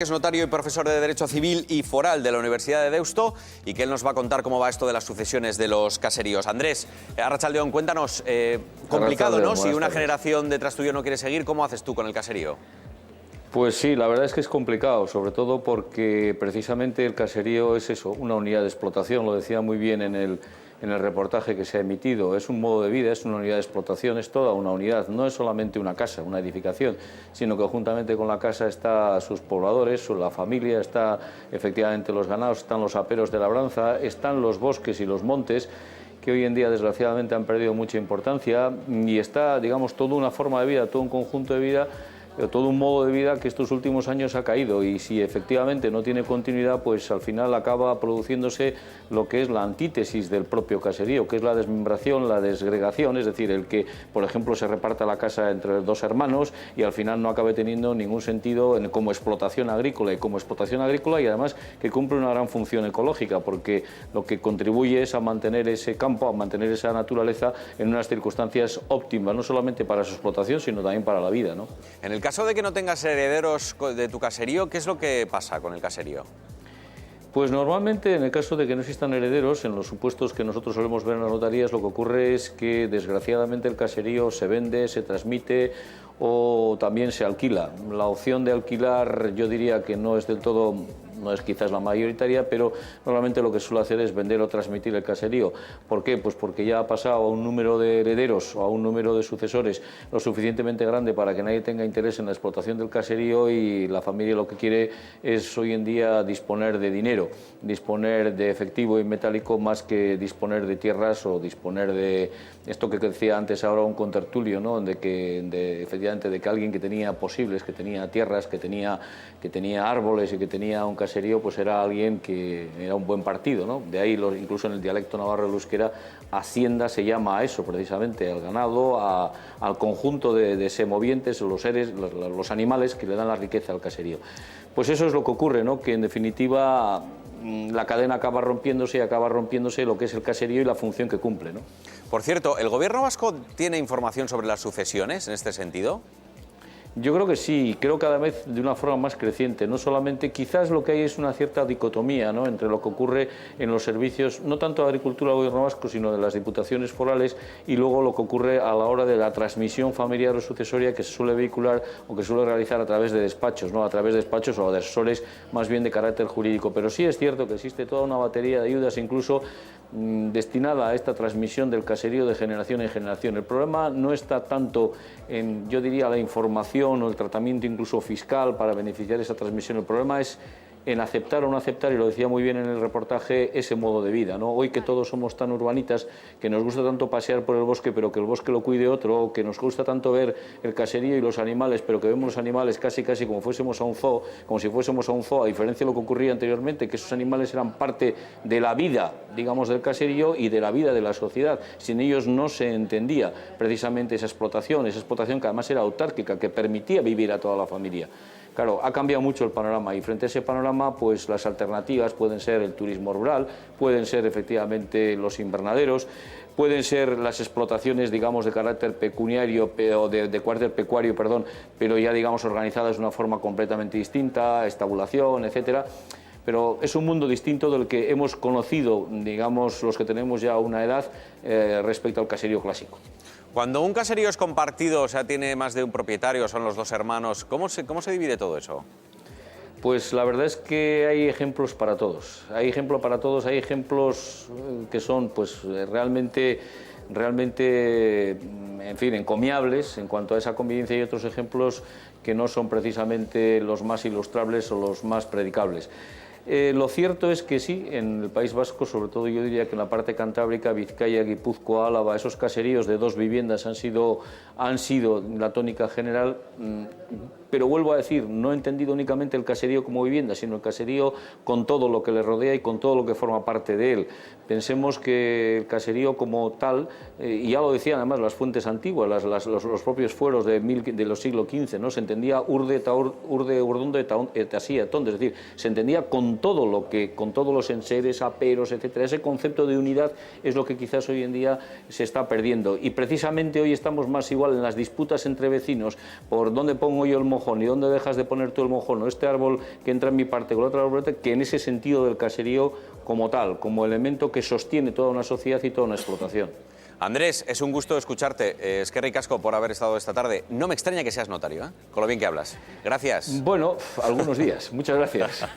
Es notario y profesor de Derecho Civil y Foral de la Universidad de Deusto y que él nos va a contar cómo va esto de las sucesiones de los caseríos. Andrés, Arratsaldeon, cuéntanos, complicado, ¿no? Si una generación detrás tuyo no quiere seguir, ¿cómo haces tú con el caserío? Pues sí, la verdad es que es complicado, sobre todo porque precisamente el caserío es eso, una unidad de explotación, lo decía muy bien en el reportaje que se ha emitido, es un modo de vida, es una unidad de explotación, es toda una unidad, no es solamente una casa, una edificación, sino que juntamente con la casa está sus pobladores, la familia, está efectivamente los ganados, están los aperos de labranza, están los bosques y los montes, que hoy en día desgraciadamente han perdido mucha importancia, y está, digamos, toda una forma de vida, todo un conjunto de vida, todo un modo de vida que estos últimos años ha caído, y si efectivamente no tiene continuidad, pues al final acaba produciéndose lo que es la antítesis del propio caserío, que es la desmembración, la desgregación, es decir, el que, por ejemplo, se reparta la casa entre dos hermanos y al final no acabe teniendo ningún sentido como explotación agrícola, y además que cumple una gran función ecológica, porque lo que contribuye es a mantener ese campo, a mantener esa naturaleza en unas circunstancias óptimas, no solamente para su explotación, sino también para la vida, ¿no? En el caso de que no tengas herederos de tu caserío, ¿qué es lo que pasa con el caserío? Pues normalmente, en el caso de que no existan herederos, en los supuestos que nosotros solemos ver en las notarías, lo que ocurre es que desgraciadamente el caserío se vende, se transmite o también se alquila. La opción de alquilar yo diría que no es del todo, no es quizás la mayoritaria, pero normalmente lo que suele hacer es vender o transmitir el caserío. ¿Por qué? Pues porque ya ha pasado a un número de herederos o a un número de sucesores lo suficientemente grande para que nadie tenga interés en la explotación del caserío, y la familia lo que quiere es hoy en día disponer de dinero, disponer de efectivo y metálico, más que disponer de tierras o disponer de esto que decía antes ahora un contertulio, ¿no? Efectivamente de que alguien que tenía posibles, que tenía tierras, que tenía árboles y que tenía un caserío, pues era alguien que era un buen partido, ¿no? De ahí, incluso en el dialecto navarro del euskera, hacienda se llama a eso precisamente, al ganado, al conjunto de semovientes, los seres, los animales que le dan la riqueza al caserío. Pues eso es lo que ocurre, ¿no? Que en definitiva la cadena acaba rompiéndose lo que es el caserío y la función que cumple, ¿no? Por cierto, ¿el gobierno vasco tiene información sobre las sucesiones en este sentido? Yo creo que sí, creo cada vez de una forma más creciente. No solamente, quizás lo que hay es una cierta dicotomía, ¿no?, entre lo que ocurre en los servicios, no tanto de agricultura del gobierno vasco, sino de las diputaciones forales, y luego lo que ocurre a la hora de la transmisión familiar o sucesoria que se suele vehicular o que suele realizar a través de despachos, ¿no?, a través de despachos o de asesores más bien de carácter jurídico. Pero sí es cierto que existe toda una batería de ayudas, incluso destinada a esta transmisión del caserío de generación en generación. El problema no está tanto en, yo diría, la información o el tratamiento incluso fiscal para beneficiar esa transmisión. El problema es en aceptar o no aceptar, y lo decía muy bien en el reportaje, ese modo de vida, ¿no? Hoy que todos somos tan urbanitas, que nos gusta tanto pasear por el bosque, pero que el bosque lo cuide otro, o que nos gusta tanto ver el caserío y los animales, pero que vemos los animales casi como fuésemos a un zoo, como si fuésemos a un zoo, a diferencia de lo que ocurría anteriormente, que esos animales eran parte de la vida, digamos, del caserío y de la vida de la sociedad. Sin ellos no se entendía precisamente esa explotación que además era autárquica, que permitía vivir a toda la familia. Claro, ha cambiado mucho el panorama, y frente a ese panorama, pues las alternativas pueden ser el turismo rural, pueden ser efectivamente los invernaderos, pueden ser las explotaciones, digamos, de carácter pecuniario o de carácter pecuario, perdón, pero ya, digamos, organizadas de una forma completamente distinta, estabulación, etcétera. Pero es un mundo distinto del que hemos conocido, digamos, los que tenemos ya una edad, respecto al caserío clásico. Cuando un caserío es compartido, o sea, tiene más de un propietario, son los dos hermanos, ¿cómo se divide todo eso? Pues la verdad es que hay ejemplos para todos. Hay ejemplos que son pues realmente, en fin, encomiables en cuanto a esa convivencia, y otros ejemplos que no son precisamente los más ilustrables o los más predicables. Lo cierto es que sí, en el País Vasco, sobre todo yo diría que en la parte cantábrica, Vizcaya, Guipúzcoa, Álava, esos caseríos de dos viviendas han sido la tónica general. Pero vuelvo a decir, no he entendido únicamente el caserío como vivienda, sino el caserío con todo lo que le rodea y con todo lo que forma parte de él. Pensemos que el caserío como tal, y ya lo decían además las fuentes antiguas, los propios fueros de los siglos XV, ¿no?, se entendía urde, urdunde, tasía, es decir, se entendía con todos los enseres, aperos, etcétera. Ese concepto de unidad es lo que quizás hoy en día se está perdiendo, y precisamente hoy estamos más igual en las disputas entre vecinos por dónde pongo yo el mojón y dónde dejas de poner tú el mojón, o este árbol que entra en mi parte con la otra parte, que en ese sentido del caserío como tal, como elemento que sostiene toda una sociedad y toda una explotación. Andrés, es un gusto escucharte. Eskerrik asko por haber estado esta tarde. No me extraña que seas notario, con lo bien que hablas. Gracias. Bueno, algunos días. Muchas gracias.